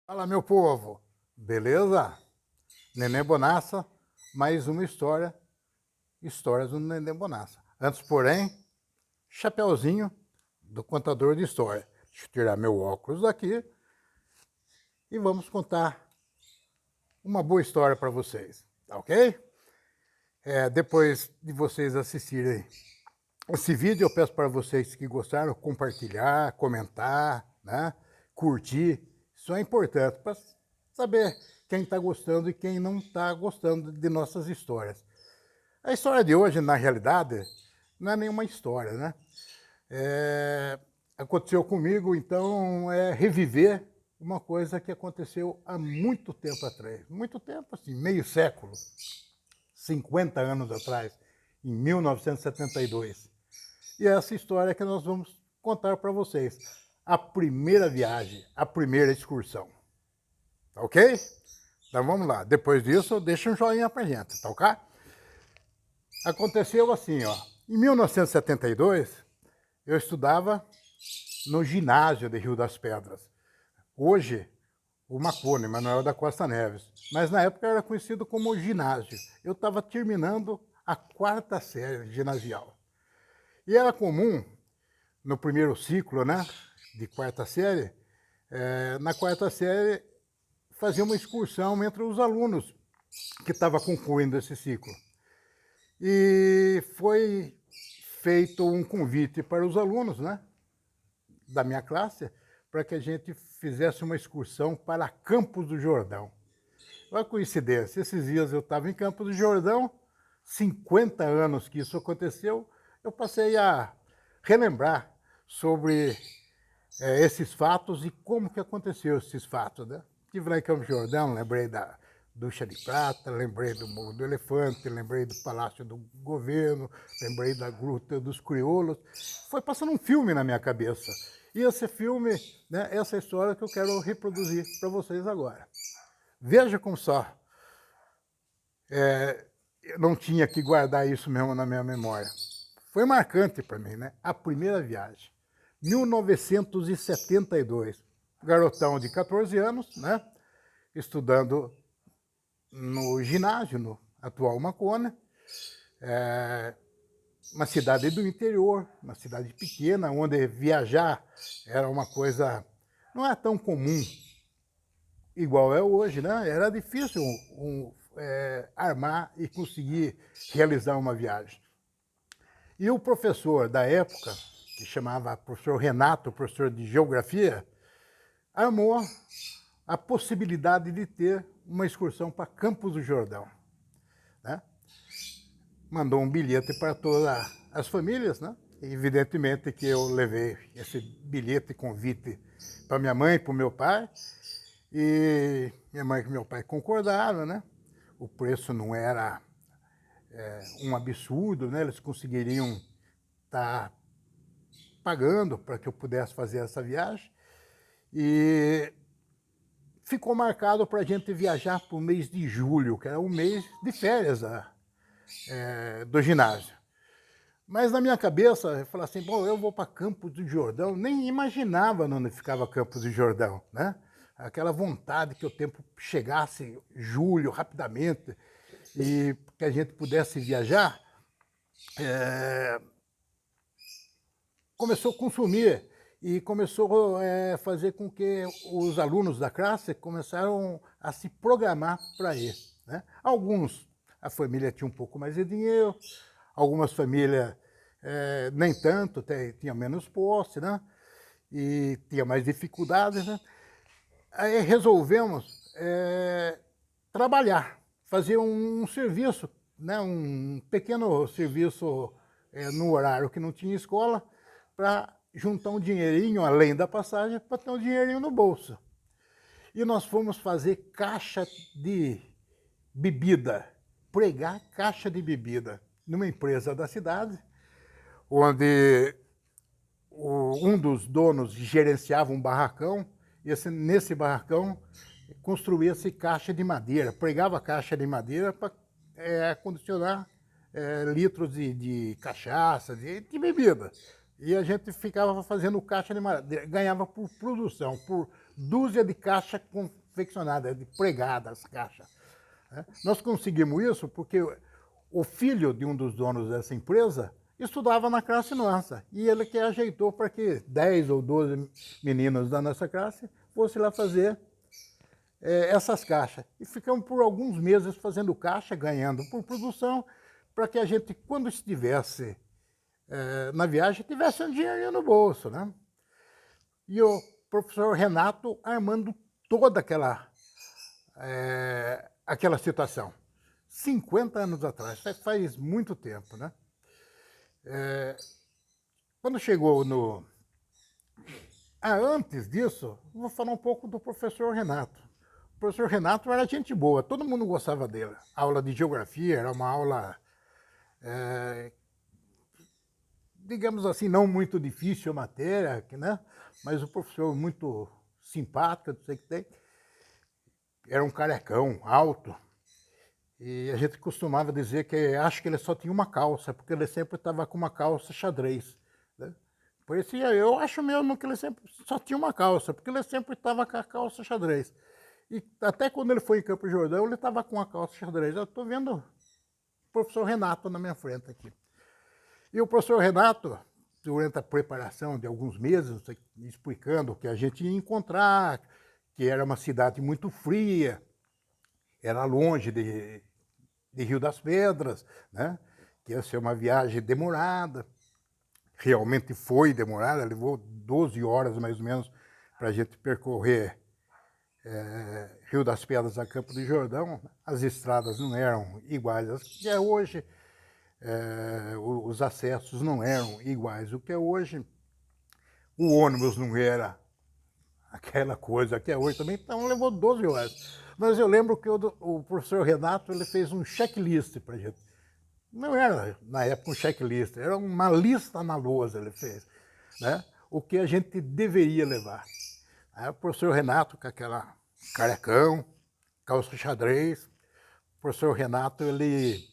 Fala, meu povo, beleza? Neném Bonassa, mais uma história, histórias do Neném Bonassa. Antes, porém, chapeuzinho do contador de história. Deixa eu tirar meu óculos daqui e vamos contar uma boa história para vocês, tá ok? Depois de vocês assistirem esse vídeo, eu peço para vocês que gostaram, compartilhar, comentar, né? Curtir. Isso é importante para saber quem está gostando e quem não está gostando de nossas histórias. A história de hoje, na realidade, não é nenhuma história, né? Aconteceu comigo, então, é reviver uma coisa que aconteceu há muito tempo atrás. Muito tempo, assim, meio século, 50 anos atrás, em 1972. E é essa história que nós vamos contar para vocês. A primeira viagem, a primeira excursão. Tá ok? Então vamos lá. Depois disso, deixa um joinha pra gente, tá ok? Aconteceu assim, ó. Em 1972, eu estudava no ginásio de Rio das Pedras. Hoje, o Macone, Manuel da Costa Neves. Mas na época era conhecido como ginásio. Eu estava terminando a quarta série ginasial. E era comum, no primeiro ciclo, né, de quarta série, na quarta série, fazer uma excursão entre os alunos que estavam concluindo esse ciclo. E foi feito um convite para os alunos, né, da minha classe, para que a gente fizesse uma excursão para Campos do Jordão. Olha a coincidência, esses dias eu estava em Campos do Jordão, 50 anos que isso aconteceu, eu passei a relembrar sobre esses fatos e como que aconteceu esses fatos, né? Estive lá em Campos do Jordão, lembrei da Ducha de Prata, lembrei do Morro do Elefante, lembrei do Palácio do Governo, lembrei da Gruta dos Crioulos. Foi passando um filme na minha cabeça. E esse filme, né, essa história que eu quero reproduzir para vocês agora. Veja como só, eu não tinha que guardar isso mesmo na minha memória. Foi marcante para mim, né? A primeira viagem. 1972. Garotão de 14 anos, né? Estudando no ginásio, no atual Macone. Uma cidade do interior, uma cidade pequena, onde viajar era uma coisa... não é tão comum igual é hoje, né? Era difícil armar e conseguir realizar uma viagem. E o professor da época, que chamava professor Renato, professor de geografia, armou a possibilidade de ter uma excursão para Campos do Jordão, né? Mandou um bilhete para todas as famílias, né? E evidentemente que eu levei esse bilhete convite para minha mãe e para o meu pai, e minha mãe e meu pai concordaram, né? O preço não era um absurdo, né? Eles conseguiriam estar pagando para que eu pudesse fazer essa viagem. E ficou marcado para a gente viajar para o mês de julho, que era o mês de férias do ginásio. Mas na minha cabeça, eu falei assim, bom, eu vou para Campos do Jordão, nem imaginava onde ficava Campos do Jordão, né? Aquela vontade que o tempo chegasse julho, rapidamente, e que a gente pudesse viajar, começou a consumir e começou a fazer com que os alunos da classe começaram a se programar para ir, né? Alguns, a família tinha um pouco mais de dinheiro, algumas famílias nem tanto, tinha menos posse, né? E tinha mais dificuldades, né? Aí resolvemos trabalhar, fazer um serviço, né? Um pequeno serviço no horário que não tinha escola, para juntar um dinheirinho, além da passagem, para ter um dinheirinho no bolso. E nós fomos fazer caixa de bebida, pregar caixa de bebida, numa empresa da cidade, onde um dos donos gerenciava um barracão, e nesse barracão construía-se caixa de madeira, pregava caixa de madeira para acondicionar litros de cachaça, de bebida. E a gente ficava fazendo caixa de madeira, ganhava por produção, por dúzia de caixa confeccionada, de pregadas caixas. Né? Nós conseguimos isso porque o filho de um dos donos dessa empresa estudava na classe nossa, e ele que ajeitou para que 10 ou 12 meninos da nossa classe fossem lá fazer essas caixas. E ficamos por alguns meses fazendo caixa, ganhando por produção, para que a gente, quando estivesse na viagem, tivesse um dinheirinho no bolso, né? E o professor Renato armando toda aquela situação. 50 anos atrás, faz muito tempo, né? Quando chegou no... antes disso, vou falar um pouco do professor Renato. O professor Renato era gente boa, todo mundo gostava dele. A aula de geografia era uma aula, digamos assim, não muito difícil a matéria, né? Mas o professor muito simpático, não sei o que tem. Era um carecão, alto. E a gente costumava dizer que acho que ele só tinha uma calça, porque ele sempre estava com uma calça xadrez. Né? Por isso eu acho mesmo que ele sempre só tinha uma calça, porque ele sempre estava com a calça xadrez. E até quando ele foi em Campos do Jordão, ele estava com a calça xadrez. Eu estou vendo o professor Renato na minha frente aqui. E o professor Renato, durante a preparação de alguns meses, explicando o que a gente ia encontrar, que era uma cidade muito fria, era longe de Rio das Pedras, né? Que ia ser uma viagem demorada. Realmente foi demorada, levou 12 horas mais ou menos para a gente percorrer Rio das Pedras a Campo do Jordão. As estradas não eram iguais às que é hoje, os acessos não eram iguais ao que é hoje, o ônibus não era aquela coisa que é hoje também, então levou 12 horas. Mas eu lembro que o professor Renato ele fez um checklist para a gente. Não era, na época, um checklist, era uma lista na lousa ele fez, né? O que a gente deveria levar. Aí o professor Renato, com aquela carecão, calça xadrez, o professor Renato, ele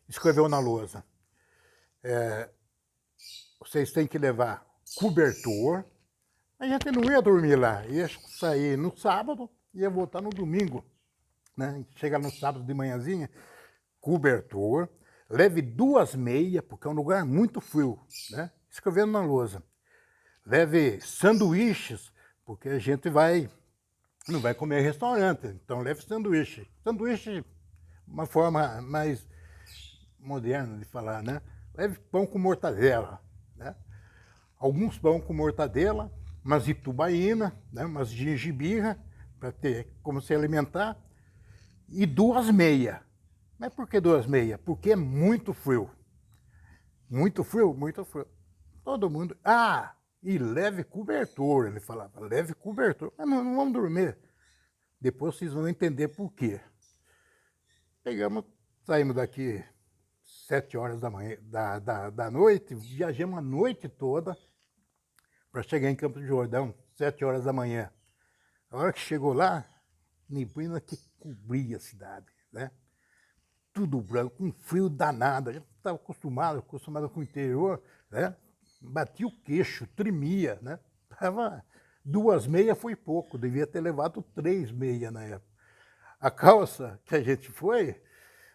escreveu na lousa, vocês têm que levar cobertor. A gente não ia dormir lá, ia sair no sábado, ia voltar no domingo, né? Chegar no sábado de manhãzinha, cobertor, leve 2 meias, porque é um lugar muito frio, né? Escrevendo na lousa. Leve sanduíches, porque a gente não vai comer em restaurante, então leve sanduíche. Sanduíche, uma forma mais moderna de falar, né? Leve pão com mortadela, né? Alguns pão com mortadela, umas itubaína, né? Umas gengibirra, para ter como se alimentar, e 2 meias. Mas por que 2 meias? Porque é muito frio. Muito frio? Muito frio. Todo mundo... e leve cobertor, ele falava, leve cobertor. Mas não vamos dormir. Depois vocês vão entender por quê. Saímos daqui 7 horas da manhã, da noite, viajamos a noite toda para chegar em Campos do Jordão, 7 horas da manhã. A hora que chegou lá, neblina que cobria a cidade, né? Tudo branco, um frio danado. A gente estava acostumado com o interior, né? Batia o queixo, tremia, né? Tava 2 meias foi pouco, devia ter levado 3 meias na época. A calça que a gente foi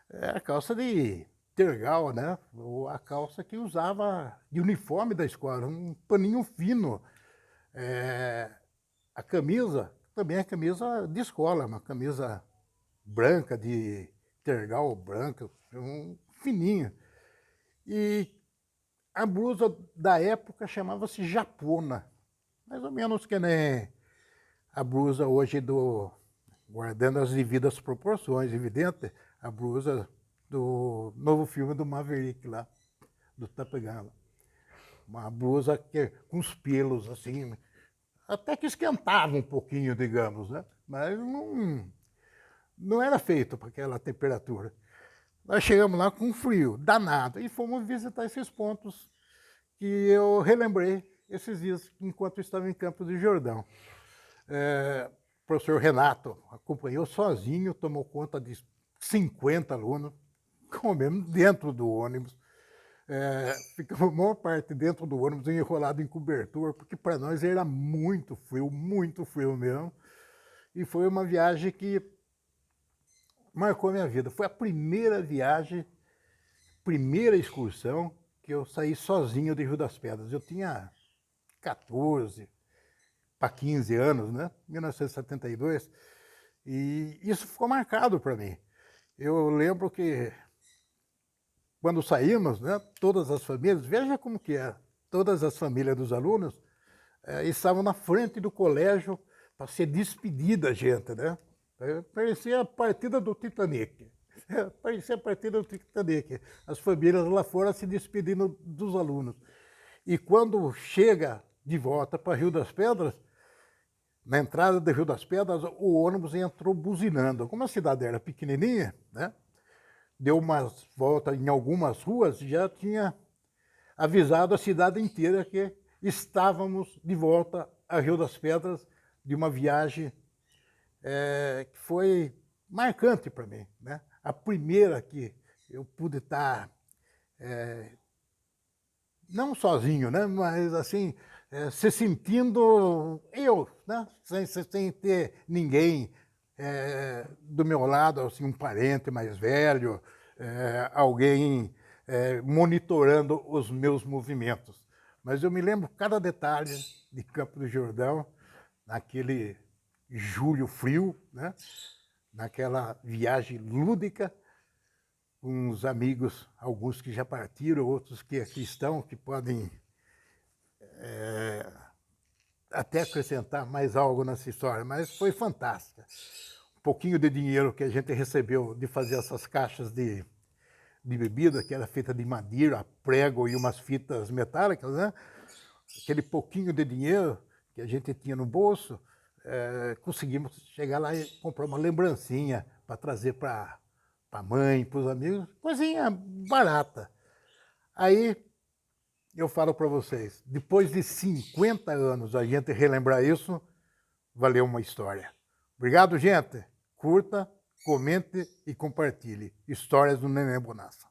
era a calça de tergal, né? Ou a calça que usava de uniforme da escola, um paninho fino. A camisa, também é camisa de escola, uma camisa branca, de tergal branca, fininha. E a blusa da época chamava-se japona, mais ou menos que nem a blusa hoje guardando as devidas proporções, evidente, a blusa do novo filme do Maverick lá, do Top Gun. Uma blusa com os pelos assim, até que esquentava um pouquinho, digamos, né? Mas não era feito para aquela temperatura. Nós chegamos lá com frio, danado, e fomos visitar esses pontos que eu relembrei esses dias, enquanto estava em Campos do Jordão. O professor Renato acompanhou sozinho, tomou conta de 50 alunos, comemos dentro do ônibus, Ficamos a maior parte dentro do ônibus enrolado em cobertor, porque para nós era muito frio mesmo. E foi uma viagem que marcou a minha vida. Foi a primeira viagem, primeira excursão que eu saí sozinho de Rio das Pedras. Eu tinha 14 para 15 anos, né? 1972. E isso ficou marcado para mim. Eu lembro que quando saímos, né, todas as famílias, veja como que é, todas as famílias dos alunos estavam na frente do colégio para ser despedida a gente, né? Parecia a partida do Titanic. Parecia a partida do Titanic. As famílias lá fora se despedindo dos alunos. E quando chega de volta para Rio das Pedras, na entrada de Rio das Pedras, o ônibus entrou buzinando. Como a cidade era pequenininha, né? Deu umas voltas em algumas ruas, já tinha avisado a cidade inteira que estávamos de volta a Rio das Pedras de uma viagem que foi marcante para mim, né? A primeira que eu pude estar, não sozinho, né? Mas assim, se sentindo eu, né? Sem ter ninguém do meu lado, assim, um parente mais velho, alguém monitorando os meus movimentos. Mas eu me lembro cada detalhe de Campo do Jordão, naquele julho frio, né? Naquela viagem lúdica, com uns amigos, alguns que já partiram, outros que aqui estão, que podem até acrescentar mais algo nessa história, mas foi fantástica. Um pouquinho de dinheiro que a gente recebeu de fazer essas caixas de bebida, que era feita de madeira, prego e umas fitas metálicas, né? Aquele pouquinho de dinheiro que a gente tinha no bolso, conseguimos chegar lá e comprar uma lembrancinha para trazer para a mãe, para os amigos, coisinha barata. Aí eu falo para vocês, depois de 50 anos a gente relembrar isso, valeu uma história. Obrigado, gente. Curta, comente e compartilhe. Histórias do Neném Bonassa.